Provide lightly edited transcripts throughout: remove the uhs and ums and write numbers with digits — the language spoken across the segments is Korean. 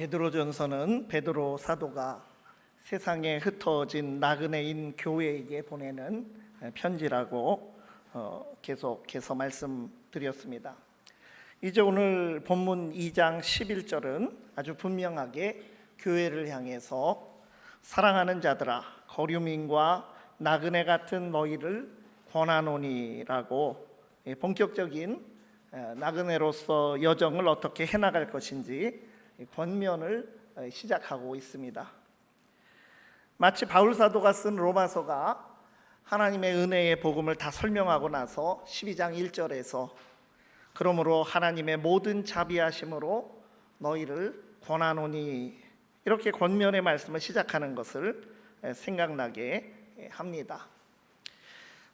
베드로전서는 베드로 사도가 세상에 흩어진 나그네인 교회에게 보내는 편지라고 계속해서 말씀드렸습니다. 이제 오늘 본문 2장 11절은 아주 분명하게 교회를 향해서 사랑하는 자들아 거류민과 나그네 같은 너희를 권하노니라고 본격적인 나그네로서 여정을 어떻게 해나갈 것인지 권면을 시작하고 있습니다. 마치 바울 사도가 쓴 로마서가 하나님의 은혜의 복음을 다 설명하고 나서 12장 1절에서 그러므로 하나님의 모든 자비하심으로 너희를 권하노니 이렇게 권면의 말씀을 시작하는 것을 생각나게 합니다.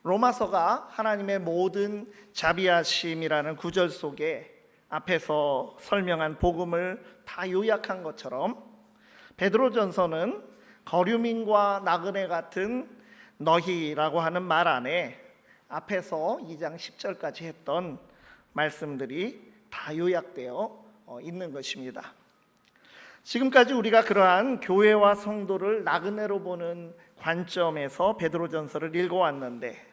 로마서가 하나님의 모든 자비하심이라는 구절 속에 앞에서 설명한 복음을 다 요약한 것처럼 베드로전서는 거류민과 나그네 같은 너희라고 하는 말 안에 앞에서 2장 10절까지 했던 말씀들이 다 요약되어 있는 것입니다. 지금까지 우리가 그러한 교회와 성도를 나그네로 보는 관점에서 베드로전서를 읽어왔는데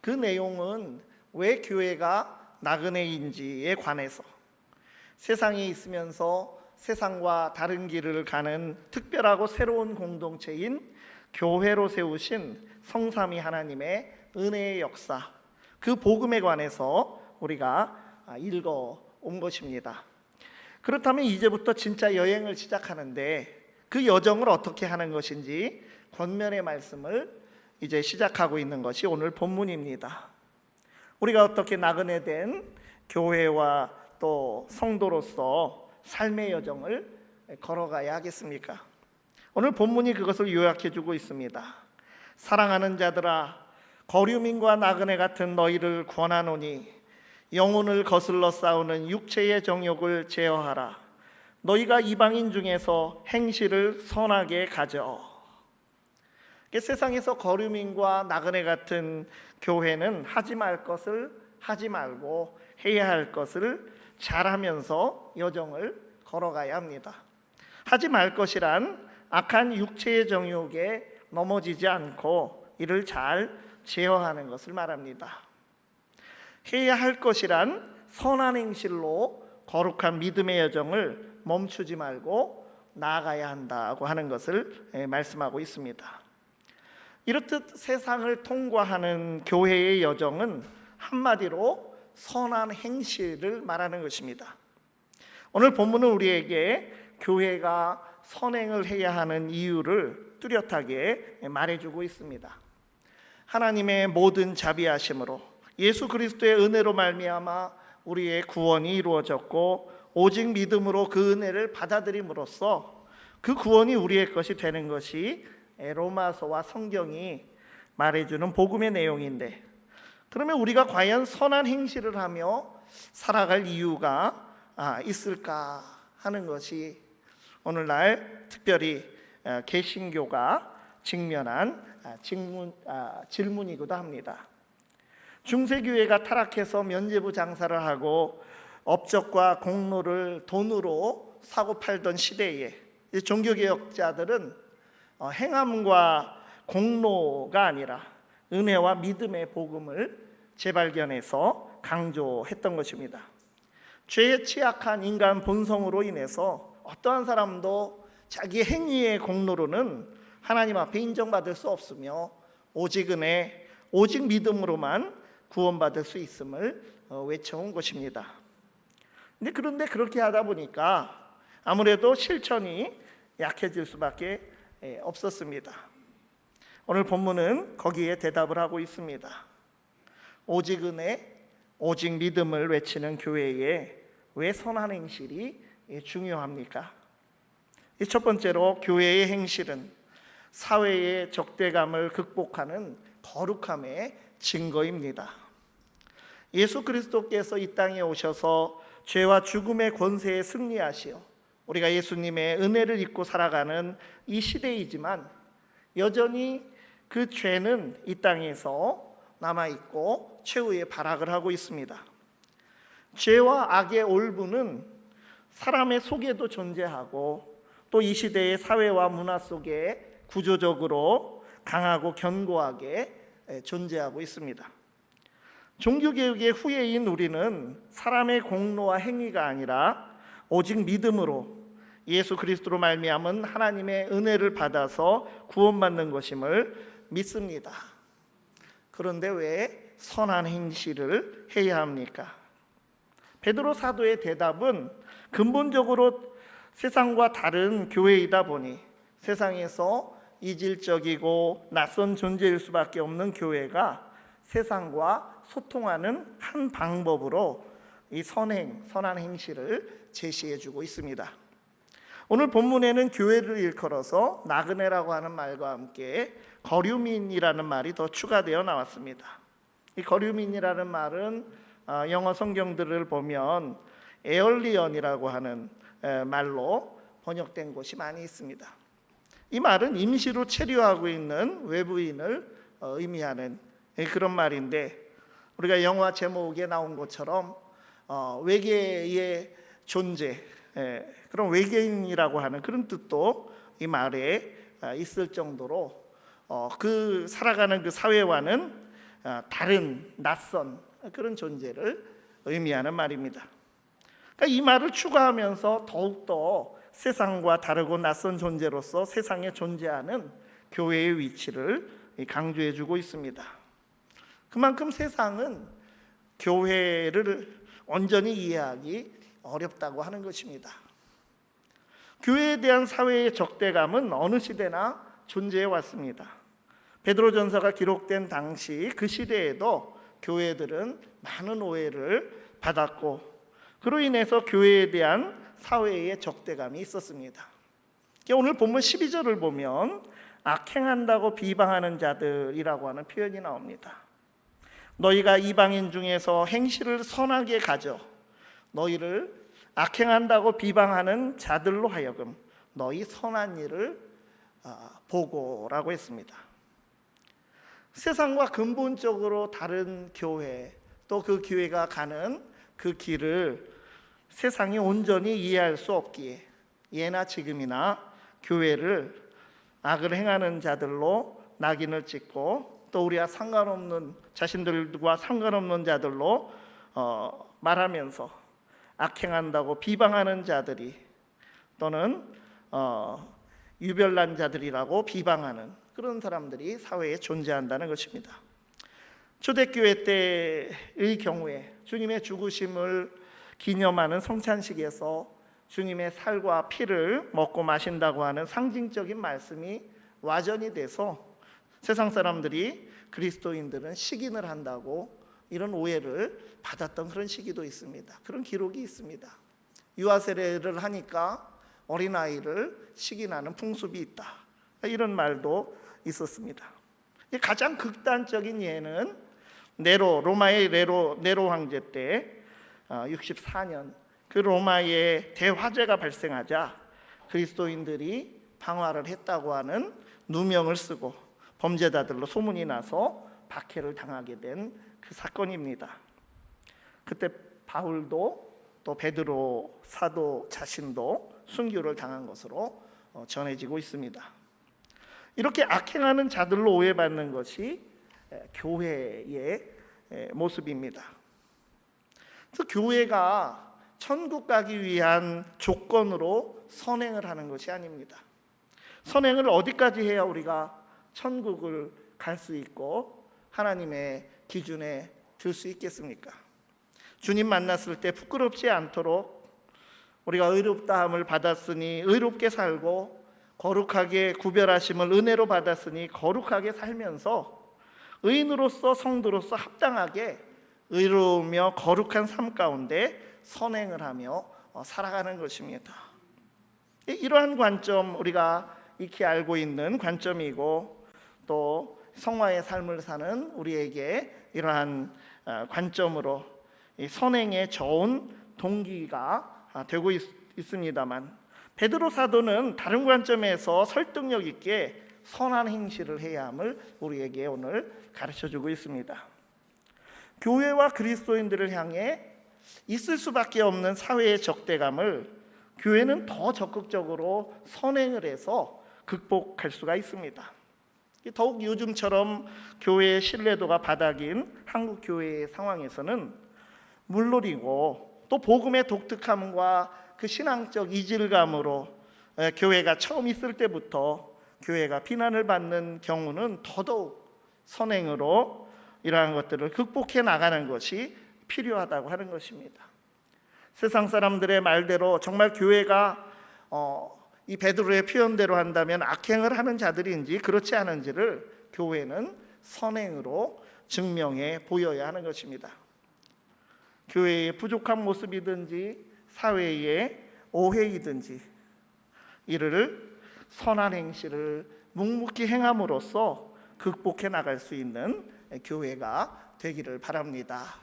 그 내용은 왜 교회가 나그네인지에 관해서 세상에 있으면서 세상과 다른 길을 가는 특별하고 새로운 공동체인 교회로 세우신 성삼위 하나님의 은혜의 역사, 그 복음에 관해서 우리가 읽어온 것입니다. 그렇다면 이제부터 진짜 여행을 시작하는데 그 여정을 어떻게 하는 것인지 권면의 말씀을 이제 시작하고 있는 것이 오늘 본문입니다. 우리가 어떻게 나그네된 교회와 또 성도로서 삶의 여정을 걸어가야 하겠습니까? 오늘 본문이 그것을 요약해주고 있습니다. 사랑하는 자들아 거류민과 나그네 같은 너희를 권하노니 영혼을 거슬러 싸우는 육체의 정욕을 제어하라. 너희가 이방인 중에서 행실을 선하게 가져. 세상에서 거류민과 나그네 같은 교회는 하지 말 것을 하지 말고 해야 할 것을 잘하면서 여정을 걸어가야 합니다. 하지 말 것이란 악한 육체의 정욕에 넘어지지 않고 이를 잘 제어하는 것을 말합니다. 해야 할 것이란 선한 행실로 거룩한 믿음의 여정을 멈추지 말고 나아가야 한다고 하는 것을 말씀하고 있습니다. 이렇듯 세상을 통과하는 교회의 여정은 한마디로 선한 행실을 말하는 것입니다. 오늘 본문은 우리에게 교회가 선행을 해야 하는 이유를 뚜렷하게 말해주고 있습니다. 하나님의 모든 자비하심으로 예수 그리스도의 은혜로 말미암아 우리의 구원이 이루어졌고 오직 믿음으로 그 은혜를 받아들임으로써 그 구원이 우리의 것이 되는 것이 로마서와 성경이 말해주는 복음의 내용인데, 그러면 우리가 과연 선한 행실을 하며 살아갈 이유가 있을까 하는 것이 오늘날 특별히 개신교가 직면한 질문이기도 합니다. 중세교회가 타락해서 면죄부 장사를 하고 업적과 공로를 돈으로 사고 팔던 시대에 종교개혁자들은 행함과 공로가 아니라 은혜와 믿음의 복음을 재발견해서 강조했던 것입니다. 죄에 취약한 인간 본성으로 인해서 어떠한 사람도 자기 행위의 공로로는 하나님 앞에 인정받을 수 없으며 오직 은혜, 오직 믿음으로만 구원받을 수 있음을 외쳐온 것입니다. 그런데 그렇게 하다 보니까 아무래도 실천이 약해질 수밖에 없었습니다. 오늘 본문은 거기에 대답을 하고 있습니다. 오직 은혜, 오직 믿음을 외치는 교회에 왜 선한 행실이 중요합니까? 첫 번째로 교회의 행실은 사회의 적대감을 극복하는 거룩함의 증거입니다. 예수 그리스도께서 이 땅에 오셔서 죄와 죽음의 권세에 승리하시어 우리가 예수님의 은혜를 입고 살아가는 이 시대이지만 여전히 그 죄는 이 땅에서 남아있고 최후의 발악을 하고 있습니다. 죄와 악의 올무는 사람의 속에도 존재하고 또 이 시대의 사회와 문화 속에 구조적으로 강하고 견고하게 존재하고 있습니다. 종교개혁의 후예인 우리는 사람의 공로와 행위가 아니라 오직 믿음으로 예수 그리스도로 말미암은 하나님의 은혜를 받아서 구원받는 것임을 믿습니다. 그런데 왜 선한 행실을 해야 합니까? 베드로 사도의 대답은 근본적으로 세상과 다른 교회이다 보니 세상에서 이질적이고 낯선 존재일 수밖에 없는 교회가 세상과 소통하는 한 방법으로 이 선한 행실을 제시해주고 있습니다. 오늘 본문에는 교회를 일컬어서 나그네라고 하는 말과 함께 거류민이라는 말이 더 추가되어 나왔습니다. 이 거류민이라는 말은 영어 성경들을 보면 에얼리언이라고 하는 말로 번역된 곳이 많이 있습니다. 이 말은 임시로 체류하고 있는 외부인을 의미하는 그런 말인데, 우리가 영화 제목에 나온 것처럼 외계의 존재, 그런 외계인이라고 하는 그런 뜻도 이 말에 있을 정도로 그 살아가는 그 사회와는 다른 낯선 그런 존재를 의미하는 말입니다. 그러니까 이 말을 추가하면서 더욱더 세상과 다르고 낯선 존재로서 세상에 존재하는 교회의 위치를 강조해주고 있습니다. 그만큼 세상은 교회를 온전히 이해하기 어렵다고 하는 것입니다. 교회에 대한 사회의 적대감은 어느 시대나 존재해 왔습니다. 베드로전서가 기록된 당시 그 시대에도 교회들은 많은 오해를 받았고, 그로 인해서 교회에 대한 사회의 적대감이 있었습니다. 오늘 본문 12절을 보면 악행한다고 비방하는 자들이라고 하는 표현이 나옵니다. 너희가 이방인 중에서 행실을 선하게 가져 너희를 악행한다고 비방하는 자들로 하여금 너희 선한 일을 보고라고 했습니다. 세상과 근본적으로 다른 교회, 또 그 교회가 가는 그 길을 세상이 온전히 이해할 수 없기에 예나 지금이나 교회를 악을 행하는 자들로 낙인을 찍고, 또 우리와 상관없는 자신들과 상관없는 자들로 말하면서 악행한다고 비방하는 자들이, 또는 유별난 자들이라고 비방하는 그런 사람들이 사회에 존재한다는 것입니다. 초대교회 때의 경우에 주님의 죽으심을 기념하는 성찬식에서 주님의 살과 피를 먹고 마신다고 하는 상징적인 말씀이 와전이 돼서 세상 사람들이 그리스도인들은 식인을 한다고 이런 오해를 받았던 그런 시기도 있습니다. 그런 기록이 있습니다. 유아 세례를 하니까 어린아이를 식인하는 풍습이 있다, 이런 말도 있었습니다. 가장 극단적인 예는 로마의 네로 황제 때 64년 그 로마의 대화재가 발생하자 그리스도인들이 방화를 했다고 하는 누명을 쓰고 범죄자들로 소문이 나서 박해를 당하게 된 그 사건입니다. 그때 바울도 또 베드로 사도 자신도 순교를 당한 것으로 전해지고 있습니다. 이렇게 악행하는 자들로 오해받는 것이 교회의 모습입니다. 그래서 교회가 천국 가기 위한 조건으로 선행을 하는 것이 아닙니다. 선행을 어디까지 해야 우리가 천국을 갈 수 있고 하나님의 기준에 들 수 있겠습니까? 주님 만났을 때 부끄럽지 않도록 우리가 의롭다함을 받았으니 의롭게 살고, 거룩하게 구별하심을 은혜로 받았으니 거룩하게 살면서 의인으로서 성도로서 합당하게 의로우며 거룩한 삶 가운데 선행을 하며 살아가는 것입니다. 이러한 관점, 우리가 익히 알고 있는 관점이고, 또 성화의 삶을 사는 우리에게 이러한 관점으로 선행의 좋은 동기가 되고 있습니다만, 베드로 사도는 다른 관점에서 설득력 있게 선한 행실을 해야 함을 우리에게 오늘 가르쳐주고 있습니다. 교회와 그리스도인들을 향해 있을 수밖에 없는 사회의 적대감을 교회는 더 적극적으로 선행을 해서 극복할 수가 있습니다. 더욱 요즘처럼 교회의 신뢰도가 바닥인 한국 교회의 상황에서는 물론이고 또 복음의 독특함과 그 신앙적 이질감으로 교회가 처음 있을 때부터 교회가 비난을 받는 경우는 더더욱 선행으로 이러한 것들을 극복해 나가는 것이 필요하다고 하는 것입니다. 세상 사람들의 말대로 정말 교회가 이 베드로의 표현대로 한다면 악행을 하는 자들인지 그렇지 않은지를 교회는 선행으로 증명해 보여야 하는 것입니다. 교회의 부족한 모습이든지 사회의 오해이든지 이를 선한 행실을 묵묵히 행함으로써 극복해 나갈 수 있는 교회가 되기를 바랍니다.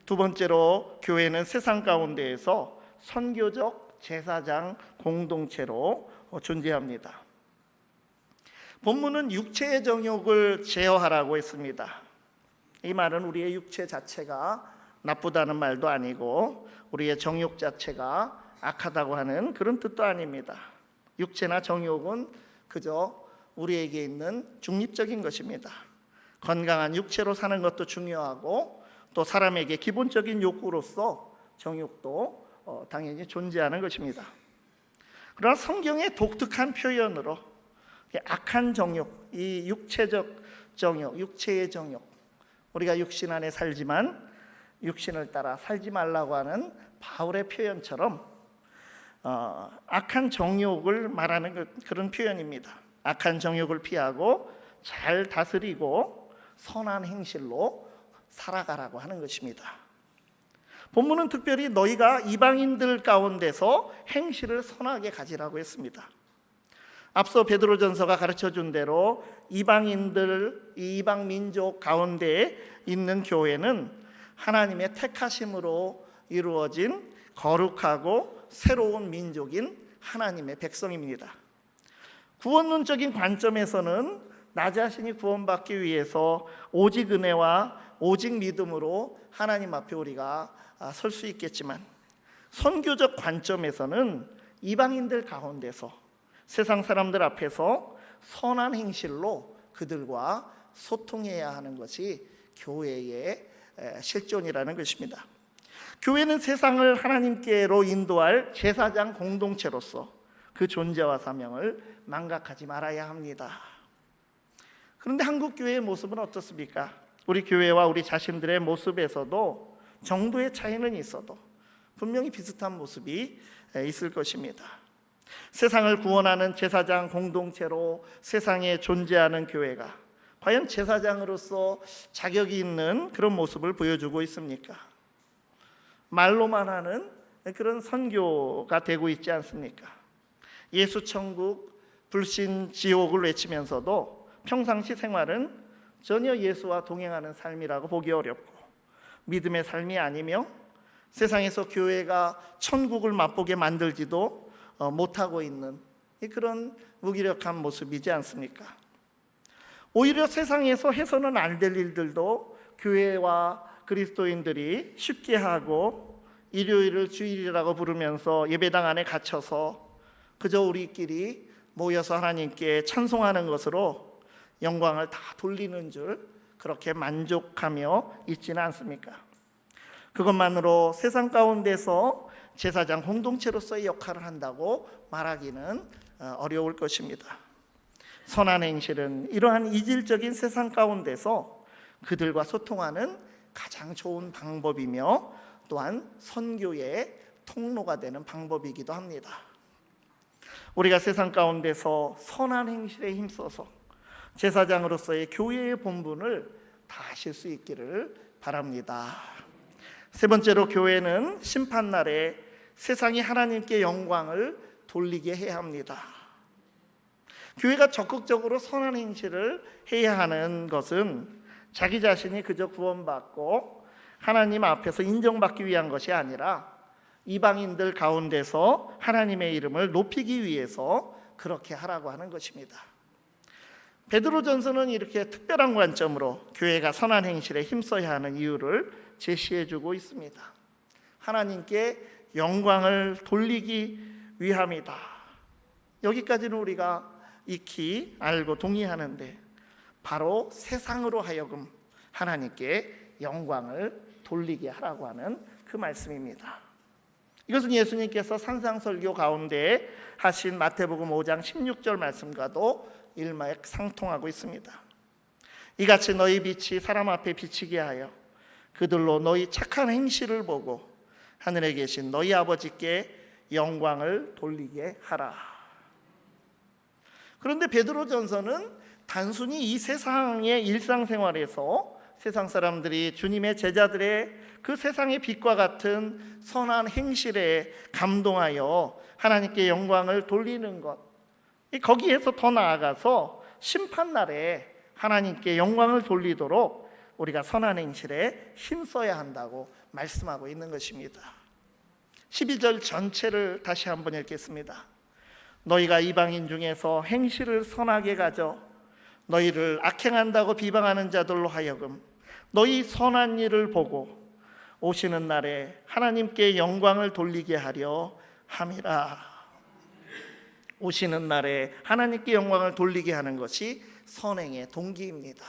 두 번째로 교회는 세상 가운데에서 선교적 제사장 공동체로 존재합니다. 본문은 육체의 정욕을 제어하라고 했습니다. 이 말은 우리의 육체 자체가 나쁘다는 말도 아니고 우리의 정욕 자체가 악하다고 하는 그런 뜻도 아닙니다. 육체나 정욕은 그저 우리에게 있는 중립적인 것입니다. 건강한 육체로 사는 것도 중요하고 또 사람에게 기본적인 욕구로서 정욕도 당연히 존재하는 것입니다. 그러나 성경의 독특한 표현으로 악한 정욕, 이 육체적 정욕, 육체의 정욕, 우리가 육신 안에 살지만 육신을 따라 살지 말라고 하는 바울의 표현처럼 악한 정욕을 말하는 그런 표현입니다. 악한 정욕을 피하고 잘 다스리고 선한 행실로 살아가라고 하는 것입니다. 본문은 특별히 너희가 이방인들 가운데서 행실을 선하게 가지라고 했습니다. 앞서 베드로전서가 가르쳐준 대로 이방인들, 이방 민족 가운데에 있는 교회는 하나님의 택하심으로 이루어진 거룩하고 새로운 민족인 하나님의 백성입니다. 구원론적인 관점에서는 나 자신이 구원받기 위해서 오직 은혜와 오직 믿음으로 하나님 앞에 우리가 설 수 있겠지만 선교적 관점에서는 이방인들 가운데서 세상 사람들 앞에서 선한 행실로 그들과 소통해야 하는 것이 교회의 실존이라는 것입니다. 교회는 세상을 하나님께로 인도할 제사장 공동체로서 그 존재와 사명을 망각하지 말아야 합니다. 그런데 한국 교회의 모습은 어떻습니까? 우리 교회와 우리 자신들의 모습에서도 정도의 차이는 있어도 분명히 비슷한 모습이 있을 것입니다. 세상을 구원하는 제사장 공동체로 세상에 존재하는 교회가 과연 제사장으로서 자격이 있는 그런 모습을 보여주고 있습니까? 말로만 하는 그런 선교가 되고 있지 않습니까? 예수 천국, 불신 지옥을 외치면서도 평상시 생활은 전혀 예수와 동행하는 삶이라고 보기 어렵고 믿음의 삶이 아니며 세상에서 교회가 천국을 맛보게 만들지도 못하고 있는 그런 무기력한 모습이지 않습니까? 오히려 세상에서 해서는 안 될 일들도 교회와 그리스도인들이 쉽게 하고 일요일을 주일이라고 부르면서 예배당 안에 갇혀서 그저 우리끼리 모여서 하나님께 찬송하는 것으로 영광을 다 돌리는 줄 그렇게 만족하며 있지는 않습니까? 그것만으로 세상 가운데서 제사장 공동체로서의 역할을 한다고 말하기는 어려울 것입니다. 선한 행실은 이러한 이질적인 세상 가운데서 그들과 소통하는 가장 좋은 방법이며 또한 선교의 통로가 되는 방법이기도 합니다. 우리가 세상 가운데서 선한 행실에 힘써서 제사장으로서의 교회의 본분을 다하실 수 있기를 바랍니다. 세 번째로 교회는 심판날에 세상이 하나님께 영광을 돌리게 해야 합니다. 교회가 적극적으로 선한 행실을 해야 하는 것은 자기 자신이 그저 구원받고 하나님 앞에서 인정받기 위한 것이 아니라 이방인들 가운데서 하나님의 이름을 높이기 위해서 그렇게 하라고 하는 것입니다. 베드로전서는 이렇게 특별한 관점으로 교회가 선한 행실에 힘써야 하는 이유를 제시해주고 있습니다. 하나님께 영광을 돌리기 위함이다. 여기까지는 우리가 익히 알고 동의하는데 바로 세상으로 하여금 하나님께 영광을 돌리게 하라고 하는 그 말씀입니다. 이것은 예수님께서 산상설교 가운데 하신 마태복음 5장 16절 말씀과도 일맥상통하고 있습니다. 이같이 너희 빛이 사람 앞에 비치게 하여 그들로 너희 착한 행실을 보고 하늘에 계신 너희 아버지께 영광을 돌리게 하라. 그런데 베드로전서는 단순히 이 세상의 일상생활에서 세상 사람들이 주님의 제자들의 그 세상의 빛과 같은 선한 행실에 감동하여 하나님께 영광을 돌리는 것, 거기에서 더 나아가서 심판날에 하나님께 영광을 돌리도록 우리가 선한 행실에 힘써야 한다고 말씀하고 있는 것입니다. 12절 전체를 다시 한번 읽겠습니다. 너희가 이방인 중에서 행실을 선하게 가져 너희를 악행한다고 비방하는 자들로 하여금 너희 선한 일을 보고 오시는 날에 하나님께 영광을 돌리게 하려 함이라. 오시는 날에 하나님께 영광을 돌리게 하는 것이 선행의 동기입니다.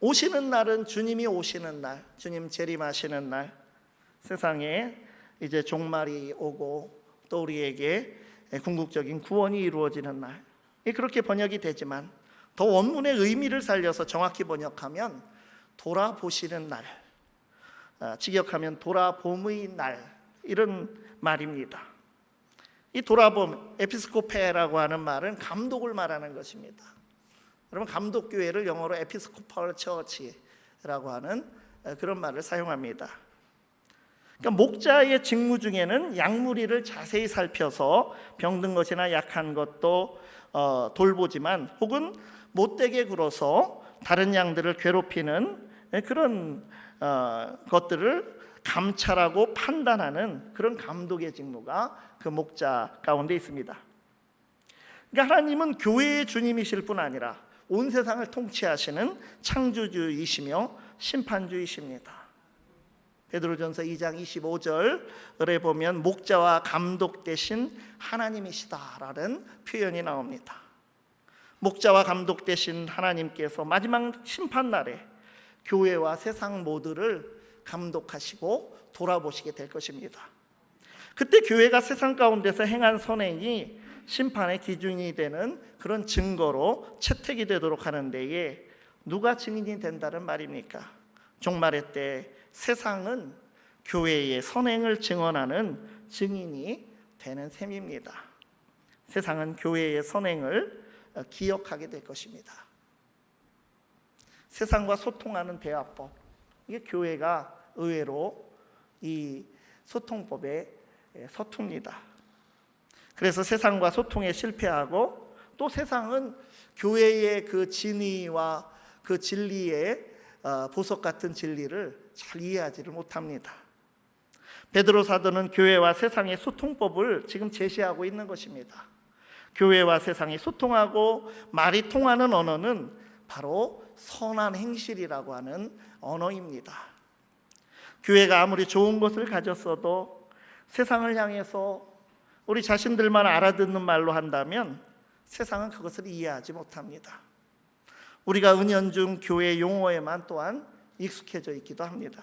오시는 날은 주님이 오시는 날, 주님 재림하시는 날, 세상에 이제 종말이 오고 또 우리에게 궁극적인 구원이 이루어지는 날, 그렇게 번역이 되지만 더 원문의 의미를 살려서 정확히 번역하면 돌아보시는 날, 직역하면 돌아봄의 날, 이런 말입니다. 이 돌아봄, 에피스코페라고 하는 말은 감독을 말하는 것입니다. 여러분, 감독교회를 영어로 에피스코팔 처치라고 하는 그런 말을 사용합니다. 그러니까 목자의 직무 중에는 양무리를 자세히 살펴서 병든 것이나 약한 것도 돌보지만, 혹은 못되게 굴어서 다른 양들을 괴롭히는 그런 것들을 감찰하고 판단하는 그런 감독의 직무가 그 목자 가운데 있습니다. 그러니까 하나님은 교회의 주님이실 뿐 아니라 온 세상을 통치하시는 창조주이시며 심판주이십니다. 베드로전서 2장 25절에 보면 목자와 감독 대신 하나님이시다라는 표현이 나옵니다. 목자와 감독 대신 하나님께서 마지막 심판날에 교회와 세상 모두를 감독하시고 돌아보시게 될 것입니다. 그때 교회가 세상 가운데서 행한 선행이 심판의 기준이 되는 그런 증거로 채택이 되도록 하는 데에 누가 증인이 된다는 말입니까? 종말의 때 세상은 교회의 선행을 증언하는 증인이 되는 셈입니다. 세상은 교회의 선행을 기억하게 될 것입니다. 세상과 소통하는 대화법, 이게 교회가 의외로 이 소통법에 서툽니다. 그래서 세상과 소통에 실패하고, 또 세상은 교회의 그 진의와 그 진리의 보석 같은 진리를 잘 이해하지를 못합니다. 베드로 사도는 교회와 세상의 소통법을 지금 제시하고 있는 것입니다. 교회와 세상이 소통하고 말이 통하는 언어는 바로 선한 행실이라고 하는 언어입니다. 교회가 아무리 좋은 것을 가졌어도 세상을 향해서 우리 자신들만 알아듣는 말로 한다면 세상은 그것을 이해하지 못합니다. 우리가 은연중 교회 용어에만 또한 익숙해져 있기도 합니다.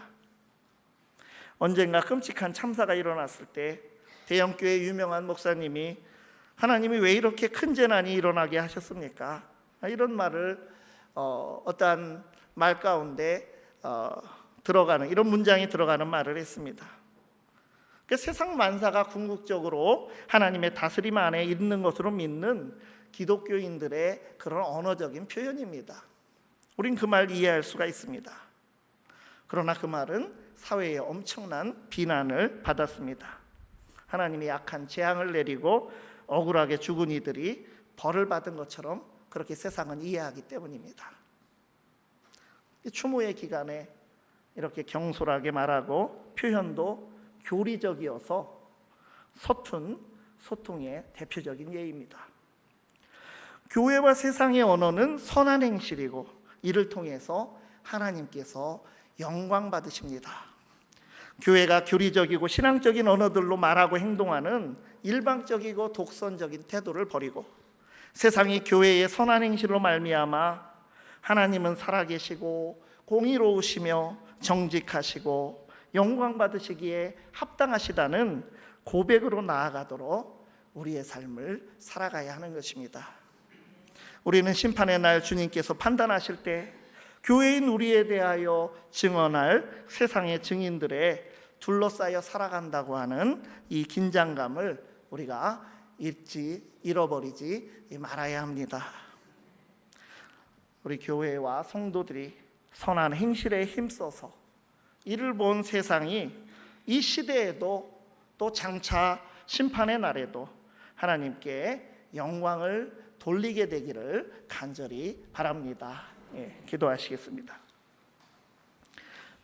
언젠가 끔찍한 참사가 일어났을 때 대형교회 유명한 목사님이 하나님이 왜 이렇게 큰 재난이 일어나게 하셨습니까? 이런 말을 어떠한 말 가운데 들어가는, 이런 문장이 들어가는 말을 했습니다. 그 세상 만사가 궁극적으로 하나님의 다스림 안에 있는 것으로 믿는 기독교인들의 그런 언어적인 표현입니다. 우린 그 말 이해할 수가 있습니다. 그러나 그 말은 사회에 엄청난 비난을 받았습니다. 하나님이 악한 재앙을 내리고 억울하게 죽은 이들이 벌을 받은 것처럼 그렇게 세상은 이해하기 때문입니다. 추모의 기간에 이렇게 경솔하게 말하고 표현도 교리적이어서 서툰 소통의 대표적인 예입니다. 교회와 세상의 언어는 선한 행실이고 이를 통해서 하나님께서 영광 받으십니다. 교회가 교리적이고 신앙적인 언어들로 말하고 행동하는 일방적이고 독선적인 태도를 버리고 세상이 교회의 선한 행실로 말미암아 하나님은 살아계시고 공의로우시며 정직하시고 영광 받으시기에 합당하시다는 고백으로 나아가도록 우리의 삶을 살아가야 하는 것입니다. 우리는 심판의 날 주님께서 판단하실 때 교회인 우리에 대하여 증언할 세상의 증인들에 둘러싸여 살아간다고 하는 이 긴장감을 우리가 잃어버리지 말아야 합니다. 우리 교회와 성도들이 선한 행실에 힘써서 이를 본 세상이 이 시대에도 또 장차 심판의 날에도 하나님께 영광을 돌리게 되기를 간절히 바랍니다. 기도하시겠습니다.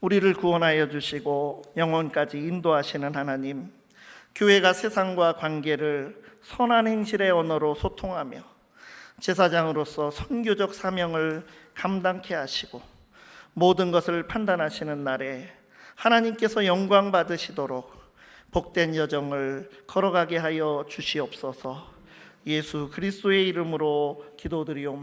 우리를 구원하여 주시고 영혼까지 인도하시는 하나님, 교회가 세상과 관계를 선한 행실의 언어로 소통하며 제사장으로서 선교적 사명을 감당케 하시고 모든 것을 판단하시는 날에 하나님께서 영광 받으시도록 복된 여정을 걸어가게 하여 주시옵소서. 예수 그리스도의 이름으로 기도드리옵나이다.